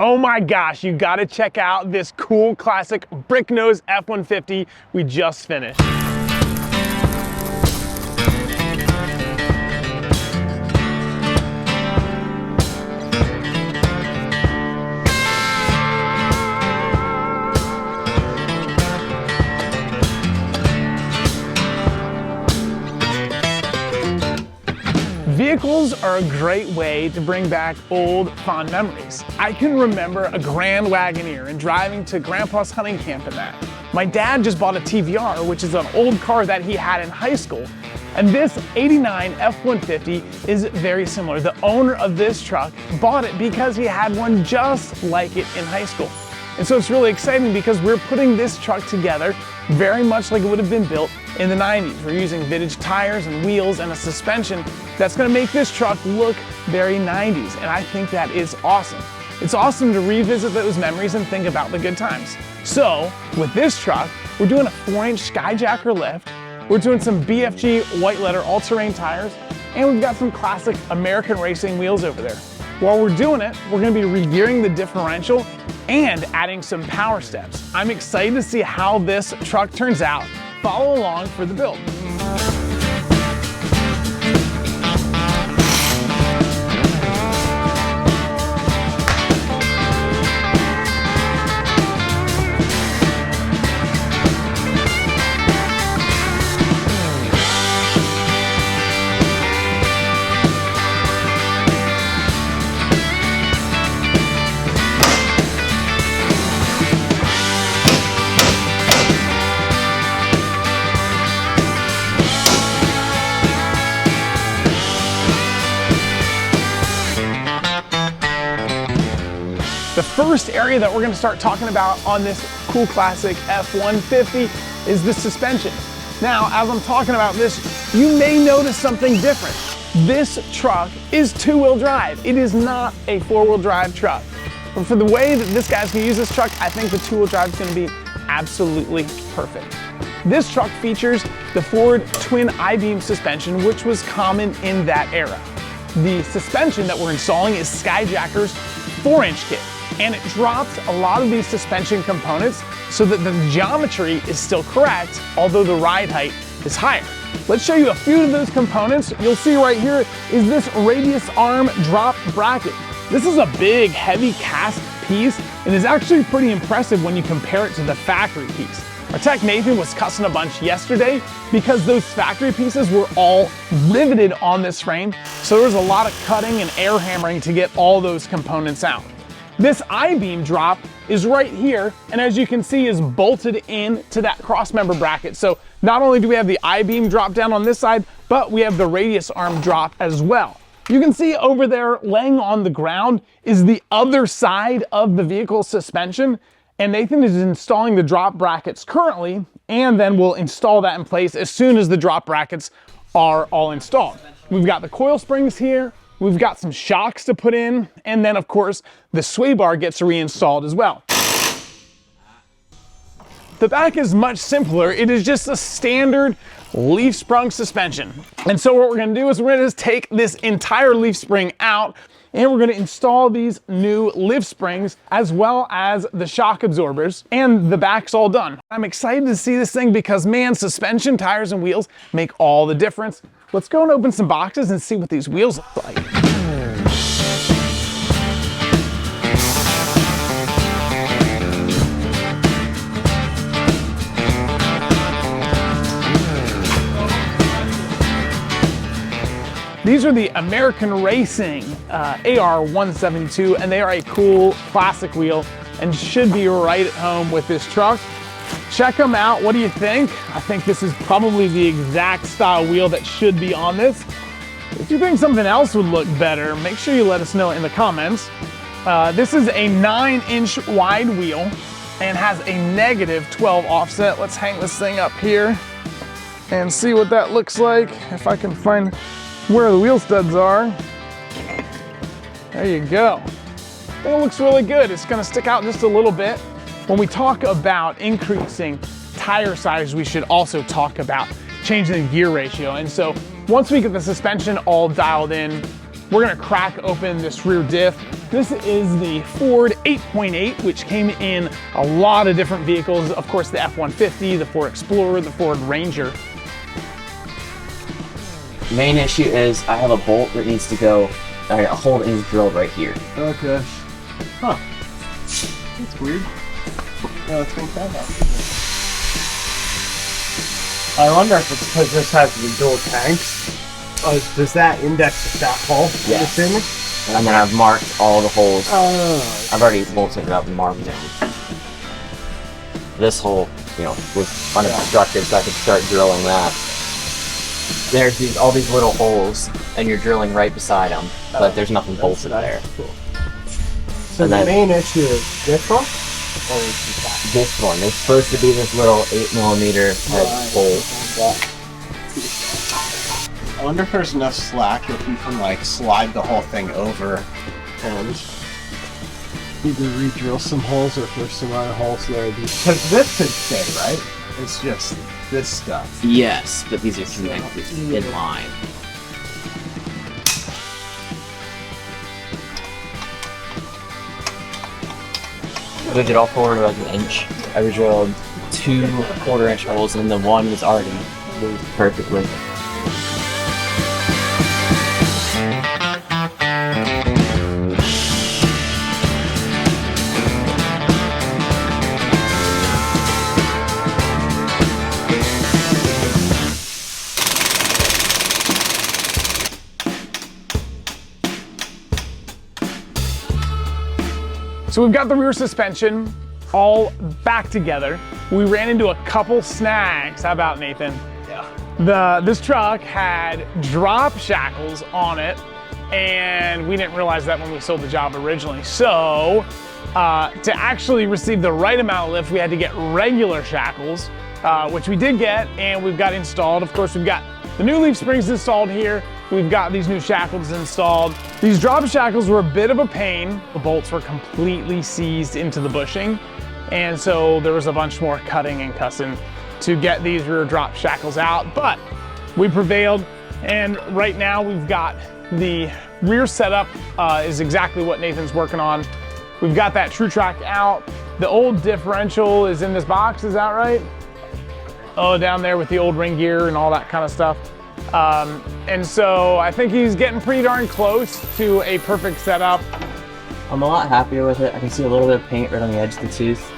Oh my gosh, you gotta check out this cool classic brick nose F150 we just finished. Vehicles are a great way to bring back old, fond memories. I can remember a Grand Wagoneer and driving to Grandpa's hunting camp in that. My dad just bought a TVR, which is an old car that he had in high school. And this '89 F-150 is very similar. The owner of this truck bought it because he had one just like it in high school. And so it's really exciting because we're putting this truck together very much like it would have been built in the 90s. We're using vintage tires and wheels and a suspension that's going to make this truck look very 90s, and I think that is awesome. It's awesome to revisit those memories and think about the good times. So with this truck, we're doing a 4-inch Skyjacker lift, we're doing some BFG white letter all-terrain tires, and we've got some classic American racing wheels over there. While we're doing it, we're going to be regearing the differential and adding some power steps. I'm excited to see how this truck turns out. Follow along for the build. The first area that we're going to start talking about on this cool classic F-150 is the suspension. Now, as I'm talking about this, you may notice something different. This truck is two-wheel drive. It is not a four-wheel drive truck. But for the way that this guy's going to use this truck, I think the two-wheel drive is going to be absolutely perfect. This truck features the Ford twin I-beam suspension, which was common in that era. The suspension that we're installing is Skyjacker's 4-inch kit, and it drops a lot of these suspension components so that the geometry is still correct, although the ride height is higher. Let's show you a few of those components. You'll see right here is this radius arm drop bracket. This is a big, heavy cast piece and is actually pretty impressive when you compare it to the factory piece. Our tech Nathan was cussing a bunch yesterday because those factory pieces were all riveted on this frame, so there was a lot of cutting and air hammering to get all those components out. This I-beam drop is right here, and as you can see is bolted in to that crossmember bracket. So not only do we have the I-beam drop down on this side, but we have the radius arm drop as well. You can see over there laying on the ground is the other side of the vehicle suspension, and Nathan is installing the drop brackets currently, and then we'll install that in place as soon as the drop brackets are all installed. We've got the coil springs here, we've got some shocks to put in, and then of course the sway bar gets reinstalled as well. The back is much simpler. It is just a standard leaf sprung suspension. And so what we're gonna do is we're gonna just take this entire leaf spring out, and we're gonna install these new lift springs as well as the shock absorbers, and the back's all done. I'm excited to see this thing because, man, suspension, tires, and wheels make all the difference. Let's go and open some boxes and see what these wheels look like. These are the American Racing AR172, and they are a cool classic wheel and should be right at home with this truck. Check them out. What do you think? I think this is probably the exact style wheel that should be on this. If you think something else would look better, make sure you let us know in the comments. This is a 9-inch wide wheel and has a -12 offset. Let's hang this thing up here and see what that looks like. If I can find where the wheel studs are. There you go. I think it looks really good. It's gonna stick out just a little bit. When we talk about increasing tire size, we should also talk about changing the gear ratio. And so once we get the suspension all dialed in, we're gonna crack open this rear diff. This is the Ford 8.8, which came in a lot of different vehicles. Of course, the F-150, the Ford Explorer, the Ford Ranger. Main issue is I have a bolt that needs to go, a hole that needs drilled right here. Okay. Huh. That's weird. Yeah, let's make that up. I wonder if it's because this has the dual tanks. Does that index that hole? Yes. And then I've marked all the holes. I've already bolted it up and marked them. This hole, you know, was unobstructed, so I could start drilling that. There's all these little holes, and you're drilling right beside them, but there's nothing bolted there. Cool. So the main issue is this one? Or is that? This one. It's supposed to be this little 8mm head hole. I wonder if there's enough slack if you can like slide the whole thing over and either re-drill some holes or if there's some other holes there. Because this should stay, right? It's just this stuff. Yes, but these are connected in line. I moved it all forward like an inch. I re-drilled 2 1/4-inch holes and the one was already moved perfectly. So we've got the rear suspension all back together. We ran into a couple snags. How about, Nathan? Yeah. This truck had drop shackles on it, and we didn't realize that when we sold the job originally. So to actually receive the right amount of lift, we had to get regular shackles, which we did get, and we've got installed. Of course, we've got the new leaf springs installed here. We've got these new shackles installed. These drop shackles were a bit of a pain. The bolts were completely seized into the bushing, and so there was a bunch more cutting and cussing to get these rear drop shackles out, but we prevailed, and right now we've got the rear setup is exactly what Nathan's working on. We've got that True Track out. The old differential is in this box, is that right? Oh, down there with the old ring gear and all that kind of stuff. And so I think he's getting pretty darn close to a perfect setup. I'm a lot happier with it. I can see a little bit of paint right on the edge of the tooth.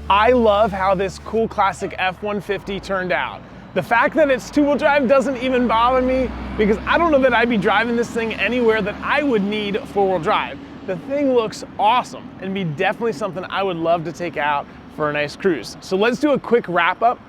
I love how this cool classic F-150 turned out. The fact that it's two-wheel drive doesn't even bother me because I don't know that I'd be driving this thing anywhere that I would need four-wheel drive. The thing looks awesome and be definitely something I would love to take out for a nice cruise. So let's do a quick wrap up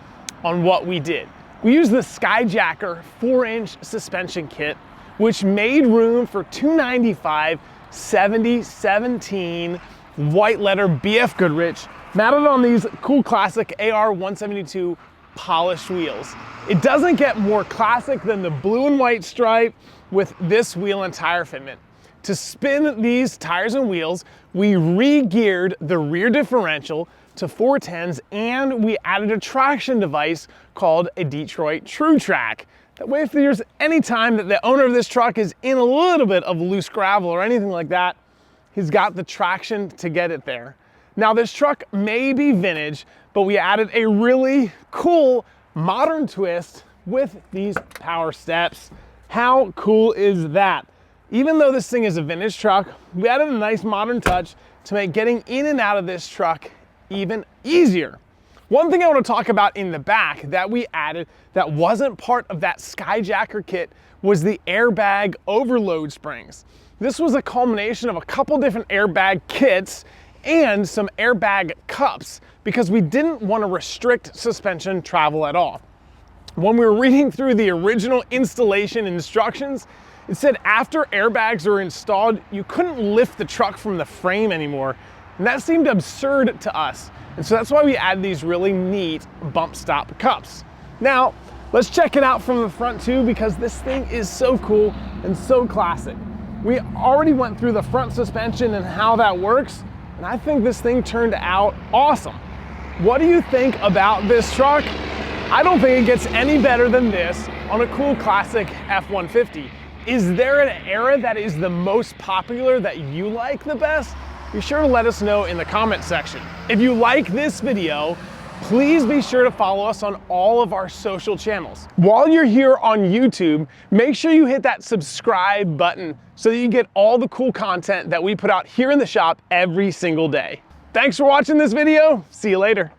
on what we did. We used the Skyjacker 4-inch suspension kit, which made room for 295 7017 white letter BF Goodrich mounted on these cool classic AR 172 polished wheels. It doesn't get more classic than the blue and white stripe with this wheel and tire fitment. To spin these tires and wheels, we re-geared the rear differential to 410s, and we added a traction device called a Detroit True Track. That way, if there's any time that the owner of this truck is in a little bit of loose gravel or anything like that, he's got the traction to get it there. Now, this truck may be vintage, but we added a really cool modern twist with these power steps. How cool is that? Even though this thing is a vintage truck, we added a nice modern touch to make getting in and out of this truck even easier. One thing I want to talk about in the back that we added that wasn't part of that Skyjacker kit was the airbag overload springs. This was a culmination of a couple different airbag kits and some airbag cups because we didn't want to restrict suspension travel at all. When we were reading through the original installation instructions, it said after airbags were installed, you couldn't lift the truck from the frame anymore. And that seemed absurd to us. And so that's why we added these really neat bump stop cups. Now, let's check it out from the front too, because this thing is so cool and so classic. We already went through the front suspension and how that works, and I think this thing turned out awesome. What do you think about this truck? I don't think it gets any better than this on a cool classic F-150. Is there an era that is the most popular that you like the best? Be sure to let us know in the comment section. If you like this video, please be sure to follow us on all of our social channels. While you're here on YouTube, make sure you hit that subscribe button so that you get all the cool content that we put out here in the shop every single day. Thanks for watching this video. See you later.